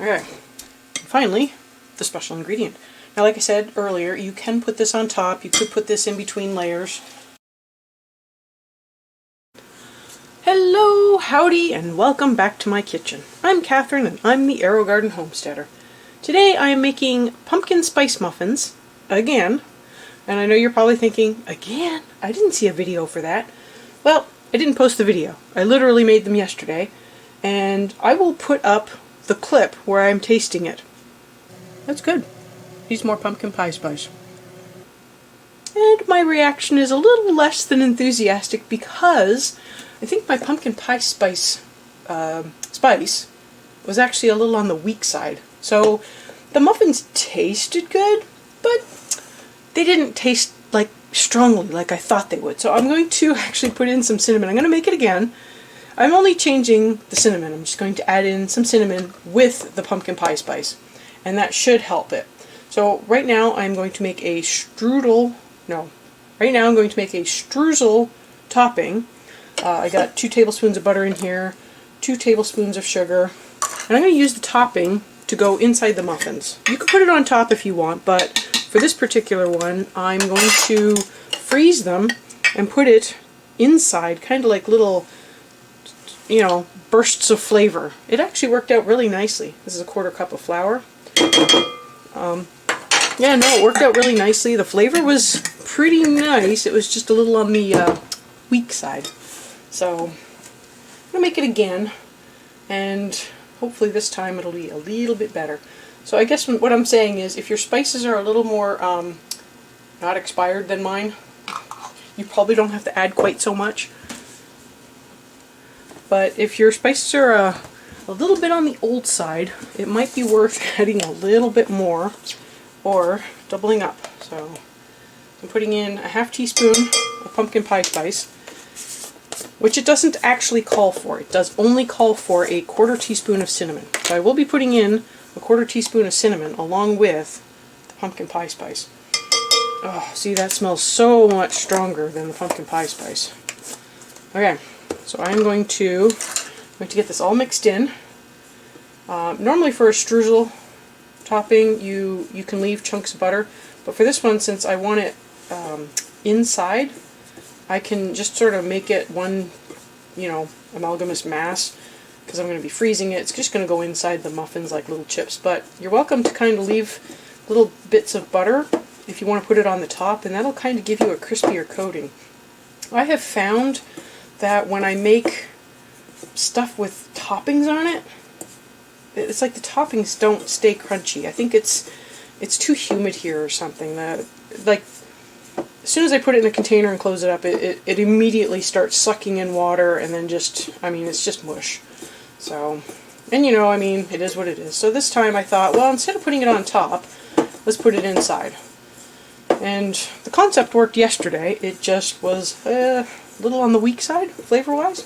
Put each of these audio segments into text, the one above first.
Okay, finally, the special ingredient. Now, like I said earlier, you can put this on top. You could put this in between layers. Hello, howdy, and welcome back to my kitchen. I'm Catherine, and I'm the Aerogarden homesteader. Today I am making pumpkin spice muffins, again. And I know you're probably thinking, again? I didn't see a video for that. Well, I didn't post the video. I literally made them yesterday, and I will put up the clip where I'm tasting it. That's good. Needs more pumpkin pie spice. And my reaction is a little less than enthusiastic because I think my pumpkin pie spice was actually a little on the weak side. So the muffins tasted good, but they didn't taste like strongly like I thought they would. So I'm going to actually put in some cinnamon. I'm going to make it again. I'm only changing the cinnamon. I'm just going to add in some cinnamon with the pumpkin pie spice, and that should help it. So right now I'm going to make a streusel topping. I got 2 tablespoons of butter in here, 2 tablespoons of sugar, and I'm going to use the topping to go inside the muffins. You can put it on top if you want, but for this particular one I'm going to freeze them and put it inside, kind of like little, bursts of flavor. It actually worked out really nicely. This is a 1/4 cup of flour. Yeah, no, it worked out really nicely. The flavor was pretty nice. It was just a little on the weak side. So I'm going to make it again, and hopefully this time it'll be a little bit better. So I guess what I'm saying is, if your spices are a little more not expired than mine, you probably don't have to add quite so much. But if your spices are a little bit on the old side, it might be worth adding a little bit more or doubling up. So I'm putting in a 1/2 teaspoon of pumpkin pie spice, which it doesn't actually call for. It does only call for a 1/4 teaspoon of cinnamon. So I will be putting in a 1/4 teaspoon of cinnamon along with the pumpkin pie spice. Oh, see, that smells so much stronger than the pumpkin pie spice. Okay, so I'm going to get this all mixed in. Normally for a streusel topping, you can leave chunks of butter, but for this one, since I want it inside, I can just sort of make it one, amalgamous mass, because I'm going to be freezing it. It's just going to go inside the muffins like little chips, but you're welcome to kind of leave little bits of butter if you want to put it on the top, and that'll kind of give you a crispier coating. I have found that when I make stuff with toppings on it, it's like the toppings don't stay crunchy. I think it's too humid here or something. Like, as soon as I put it in a container and close it up, it immediately starts sucking in water, and then it's just mush. So, and it is what it is. So this time I thought, well, instead of putting it on top, let's put it inside. And the concept worked yesterday. It just was a little on the weak side, flavor-wise.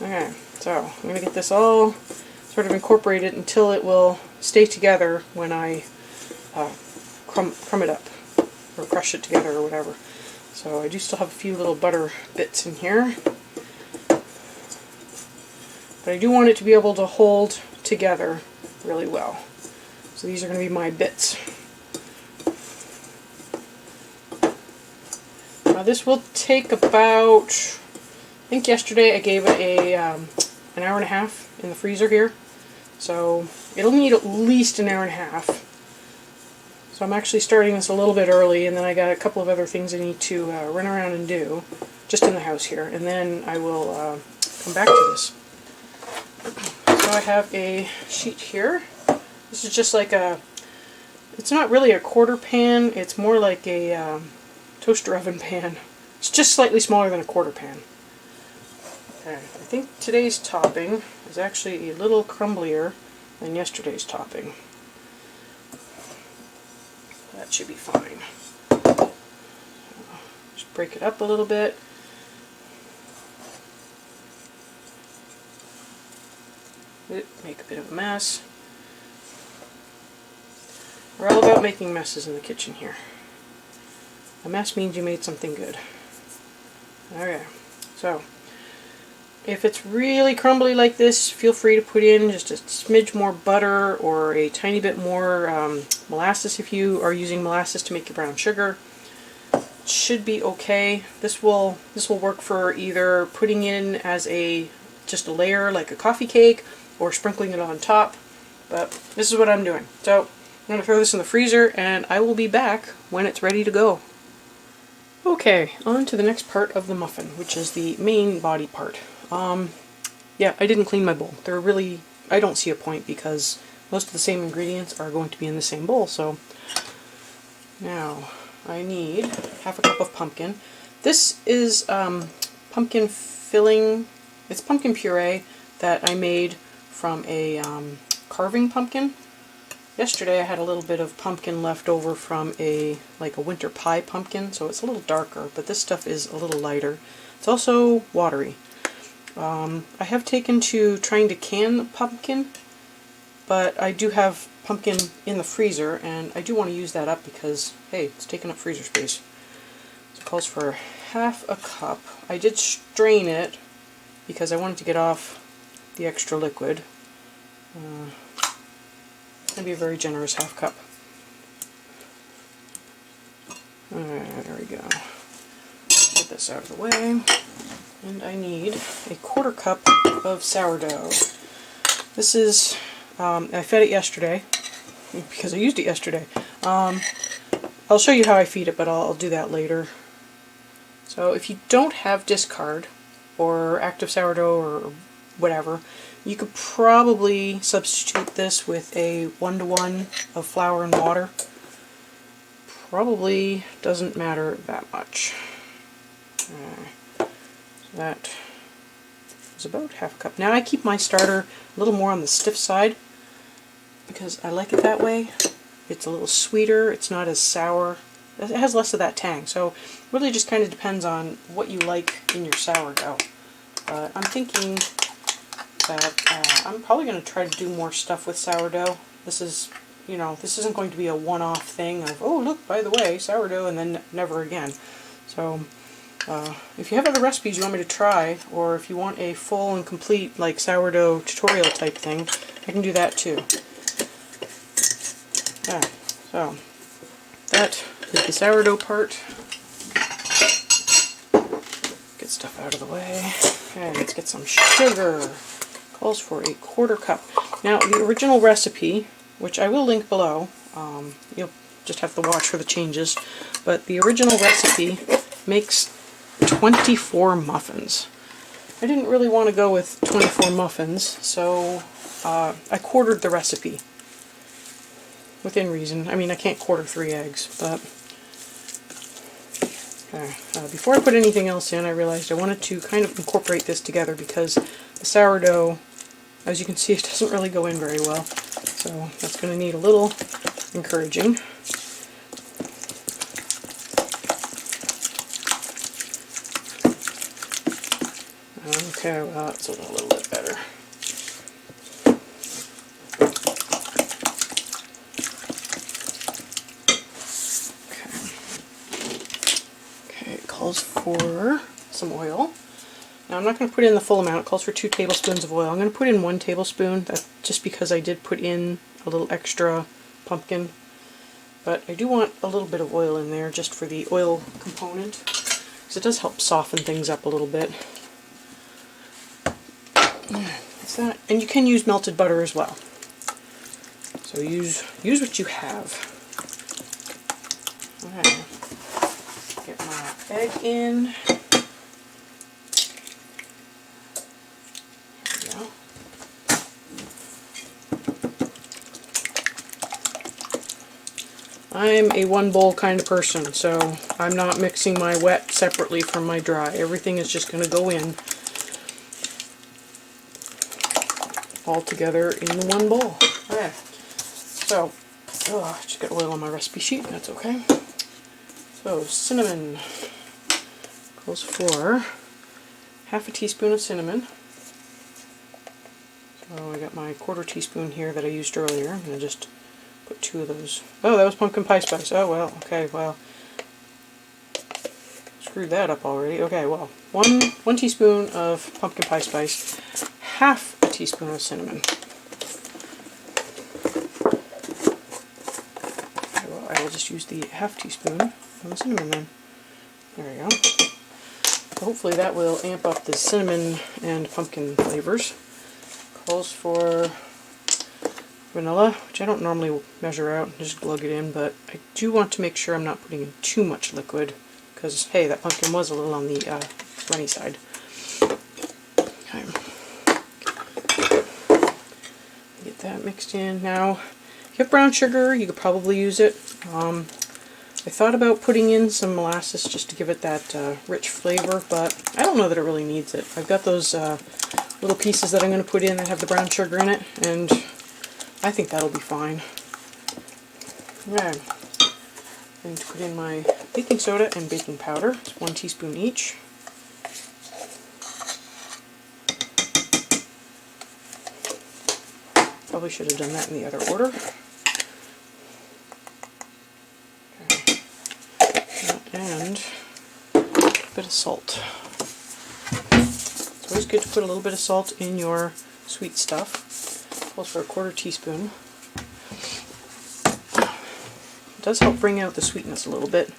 Okay, so I'm going to get this all sort of incorporated until it will stay together when I crumb it up, or crush it together, or whatever. So I do still have a few little butter bits in here, but I do want it to be able to hold together really well. So these are going to be my bits. Now this will take about, I think yesterday I gave it an hour and a half in the freezer here. So it'll need at least an hour and a half. So I'm actually starting this a little bit early, and then I got a couple of other things I need to run around and do just in the house here, and then I will come back to this. So I have a sheet here. This is just like it's not really a quarter pan, it's more like a toaster oven pan. It's just slightly smaller than a quarter pan. Okay, I think today's topping is actually a little crumblier than yesterday's topping. That should be fine. Just break it up a little bit. Make a bit of a mess. We're all about making messes in the kitchen here. A mess means you made something good. Okay, so If it's really crumbly like this, feel free to put in just a smidge more butter or a tiny bit more molasses if you are using molasses to make your brown sugar. It should be okay. This will work for either putting in as just a layer like a coffee cake or sprinkling it on top. But this is what I'm doing. So I'm going to throw this in the freezer and I will be back when it's ready to go. Okay, on to the next part of the muffin, which is the main body part. Yeah, I didn't clean my bowl. I don't see a point because most of the same ingredients are going to be in the same bowl. So now I need half a cup of pumpkin. This is pumpkin filling. It's pumpkin puree that I made from a carving pumpkin. Yesterday I had a little bit of pumpkin left over from like a winter pie pumpkin, so it's a little darker, but this stuff is a little lighter. It's also watery. I have taken to trying to can the pumpkin, but I do have pumpkin in the freezer, and I do want to use that up because, hey, it's taking up freezer space. So it calls for half a cup. I did strain it because I wanted to get off the extra liquid. It's going to be a very generous half cup. Alright, there we go. Get this out of the way. And I need a 1/4 cup of sourdough. This is, I fed it yesterday, because I used it yesterday. I'll show you how I feed it, but I'll do that later. So if you don't have discard, or active sourdough, or whatever, you could probably substitute this with a 1-to-1 of flour and water. Probably doesn't matter that much. That is about half a cup. Now I keep my starter a little more on the stiff side because I like it that way. It's a little sweeter, it's not as sour, it has less of that tang. So really just kind of depends on what you like in your sourdough. But I'm thinking that I'm probably going to try to do more stuff with sourdough. This is, this isn't going to be a one-off thing of, oh look, by the way, sourdough, and then never again. So if you have other recipes you want me to try, or if you want a full and complete like sourdough tutorial type thing, I can do that too. Yeah, so that is the sourdough part. Get stuff out of the way. Okay, let's get some sugar. Calls for a 1/4 cup. Now the original recipe, which I will link below, you'll just have to watch for the changes, but the original recipe makes 24 muffins. I didn't really want to go with 24 muffins, so I 1/4'd the recipe. Within reason. I mean, I can't 1/4 3 eggs, but... Okay. Before I put anything else in, I realized I wanted to kind of incorporate this together because the sourdough, as you can see, it doesn't really go in very well. So that's going to need a little encouraging. Okay, well, that's a little bit better. Okay, it calls for some oil. Now I'm not going to put in the full amount. It calls for 2 tablespoons of oil. I'm going to put in 1 tablespoon. That's just because I did put in a little extra pumpkin. But I do want a little bit of oil in there just for the oil component, because it does help soften things up a little bit. That's that. And you can use melted butter as well. So use what you have. Okay. Get my egg in. There we go. I'm a 1 bowl kind of person, so I'm not mixing my wet separately from my dry. Everything is just going to go in all together in the 1 bowl. Okay. So, I just got oil on my recipe sheet, that's okay. So, cinnamon calls for half a teaspoon of cinnamon. So I got my 1/4 teaspoon here that I used earlier. I'm going to just put 2 of those. Oh, that was pumpkin pie spice. Oh, well, okay, well. screwed that up already. Okay, well, one teaspoon of pumpkin pie spice, half a teaspoon of cinnamon. Okay, well, I will just use the half teaspoon of the cinnamon then. There we go. Hopefully that will amp up the cinnamon and pumpkin flavors. Calls for vanilla, which I don't normally measure out, just glug it in, but I do want to make sure I'm not putting in too much liquid, because, hey, that pumpkin was a little on the runny side. Okay. Get that mixed in. Now, if you have brown sugar, you could probably use it. I thought about putting in some molasses just to give it that rich flavor, but I don't know that it really needs it. I've got those little pieces that I'm going to put in that have the brown sugar in it, and I think that'll be fine. Okay. I'm going to put in my baking soda and baking powder. It's 1 teaspoon each. Probably should have done that in the other order. Okay. And a bit of salt. It's always good to put a little bit of salt in your sweet stuff. Calls for a 1/4 teaspoon. It does help bring out the sweetness a little bit.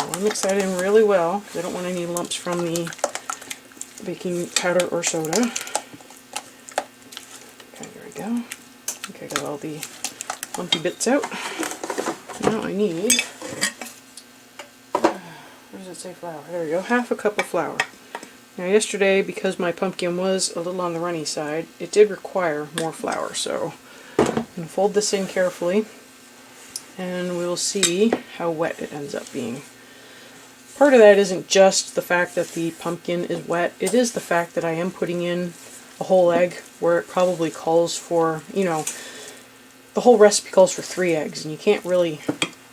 I'll mix that in really well, because I don't want any lumps from the baking powder or soda. Okay, there we go. Okay, got all the lumpy bits out. Now I need, where does it say flour? There we go, 1/2 cup of flour. Now yesterday, because my pumpkin was a little on the runny side, it did require more flour, so I'm going to fold this in carefully, and we will see how wet it ends up being. Part of that isn't just the fact that the pumpkin is wet, it is the fact that I am putting in a whole egg, where it probably calls for, you know, the whole recipe calls for 3 eggs, and you can't really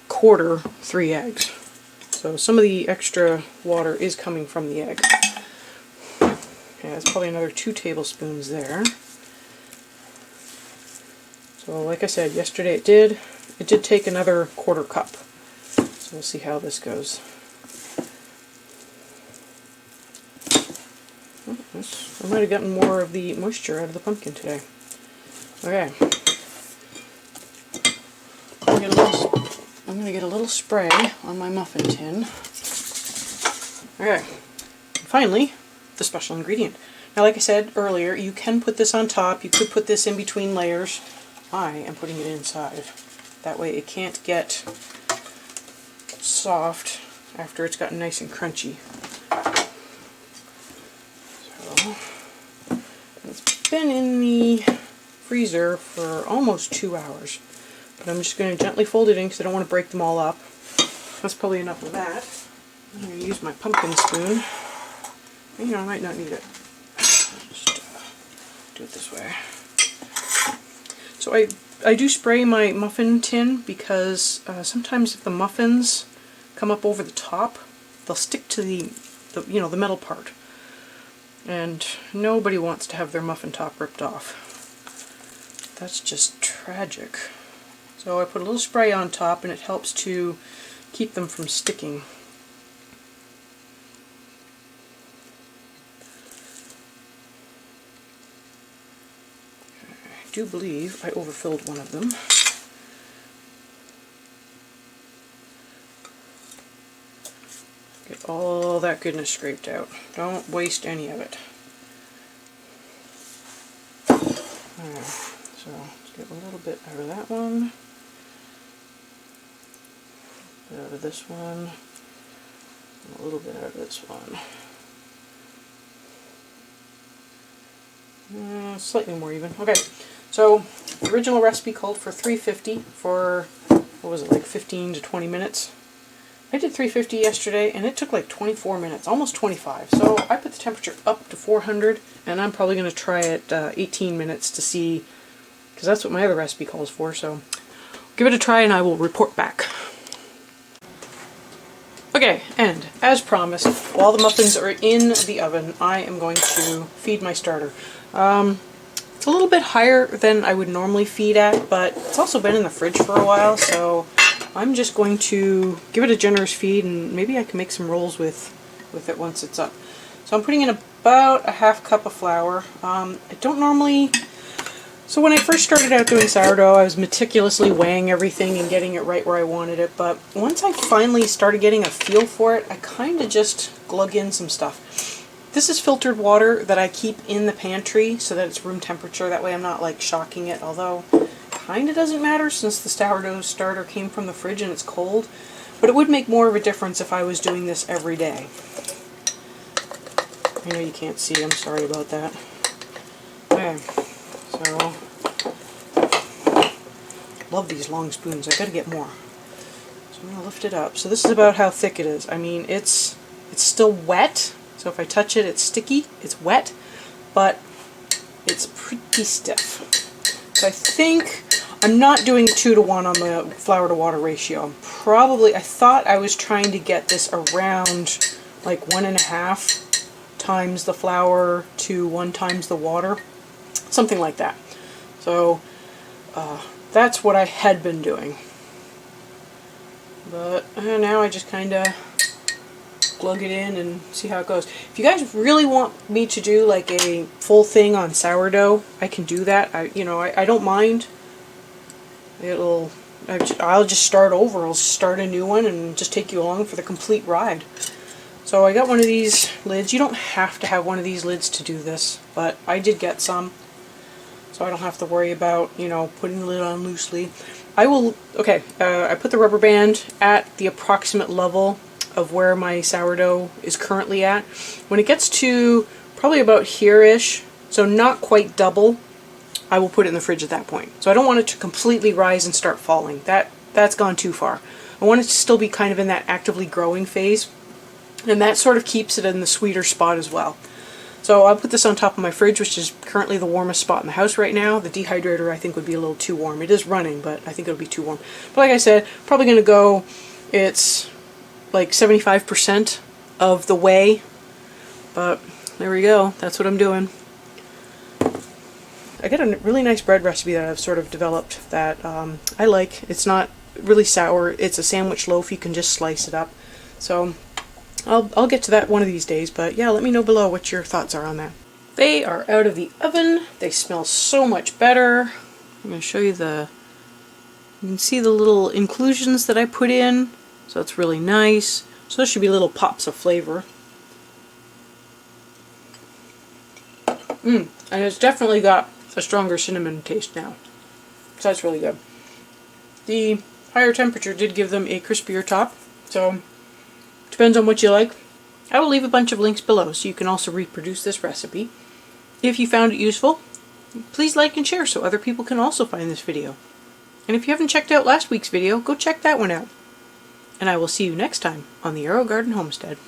quarter 3 eggs. So some of the extra water is coming from the egg. Okay, that's probably another 2 tablespoons there. So like I said, yesterday it did take another 1/4 cup. So we'll see how this goes. I might have gotten more of the moisture out of the pumpkin today. Okay. I'm going to get a little spray on my muffin tin. Okay. And finally, the special ingredient. Now, like I said earlier, you can put this on top. You could put this in between layers. I am putting it inside. That way it can't get soft after it's gotten nice and crunchy. So, it's been in the freezer for almost 2 hours. But I'm just going to gently fold it in because I don't want to break them all up. That's probably enough of that. I'm going to use my pumpkin spoon. You know, I might not need it. Just do it this way. So I do spray my muffin tin because sometimes if the muffins come up over the top, they'll stick to the metal part. And nobody wants to have their muffin top ripped off. That's just tragic. So I put a little spray on top, and it helps to keep them from sticking. I do believe I overfilled one of them. Get all that goodness scraped out. Don't waste any of it. Alright, so let's get a little bit out of that one. A bit out of this one. And a little bit out of this one. Slightly more even. Okay, so the original recipe called for 350 for, what was it, like 15 to 20 minutes. I did 350 yesterday, and it took like 24 minutes, almost 25. So I put the temperature up to 400, and I'm probably going to try it 18 minutes to see, because that's what my other recipe calls for. So give it a try, and I will report back. Okay, and as promised, while the muffins are in the oven, I am going to feed my starter. It's a little bit higher than I would normally feed at, but it's also been in the fridge for a while, so I'm just going to give it a generous feed, and maybe I can make some rolls with it once it's up. So I'm putting in about a half cup of flour. I don't normally... So when I first started out doing sourdough, I was meticulously weighing everything and getting it right where I wanted it, but once I finally started getting a feel for it, I kind of just glug in some stuff. This is filtered water that I keep in the pantry so that it's room temperature. That way I'm not like shocking it, although it kind of doesn't matter since the sourdough starter came from the fridge and it's cold. But it would make more of a difference if I was doing this every day. I know you can't see, I'm sorry about that. Okay, so love these long spoons. I gotta get more. So I'm gonna lift it up. So this is about how thick it is. I mean, it's still wet. So if I touch it, it's sticky. It's wet, but it's pretty stiff. So I think I'm not doing 2-to-1 on the flour to water ratio. I thought I was trying to get this around like 1.5 times the flour to 1 times the water, something like that. So that's what I had been doing. But now I just kind of glug it in and see how it goes. If you guys really want me to do like a full thing on sourdough, I can do that. I don't mind. I'll just start over. I'll start a new one and just take you along for the complete ride. So I got one of these lids. You don't have to have one of these lids to do this, but I did get some, so I don't have to worry about, putting the lid on loosely. I put the rubber band at the approximate level of where my sourdough is currently at. When it gets to probably about here-ish, so not quite double, I will put it in the fridge at that point. So I don't want it to completely rise and start falling. That's gone too far. I want it to still be kind of in that actively growing phase, and that sort of keeps it in the sweeter spot as well. So I'll put this on top of my fridge, which is currently the warmest spot in the house right now. The dehydrator I think would be a little too warm. It is running, but I think it'll be too warm. But like I said, probably going to go, it's like 75% of the way, but there we go. That's what I'm doing. I got a really nice bread recipe that I've sort of developed that I like. It's not really sour. It's a sandwich loaf. You can just slice it up. So I'll get to that one of these days, but yeah, let me know below what your thoughts are on that. They are out of the oven. They smell so much better. I'm going to show you you can see the little inclusions that I put in. So it's really nice. So there should be little pops of flavor. And it's definitely got a stronger cinnamon taste now. So that's really good. The higher temperature did give them a crispier top. So depends on what you like. I will leave a bunch of links below so you can also reproduce this recipe. If you found it useful, please like and share so other people can also find this video. And if you haven't checked out last week's video, go check that one out. And I will see you next time on the Aerogarden Homestead.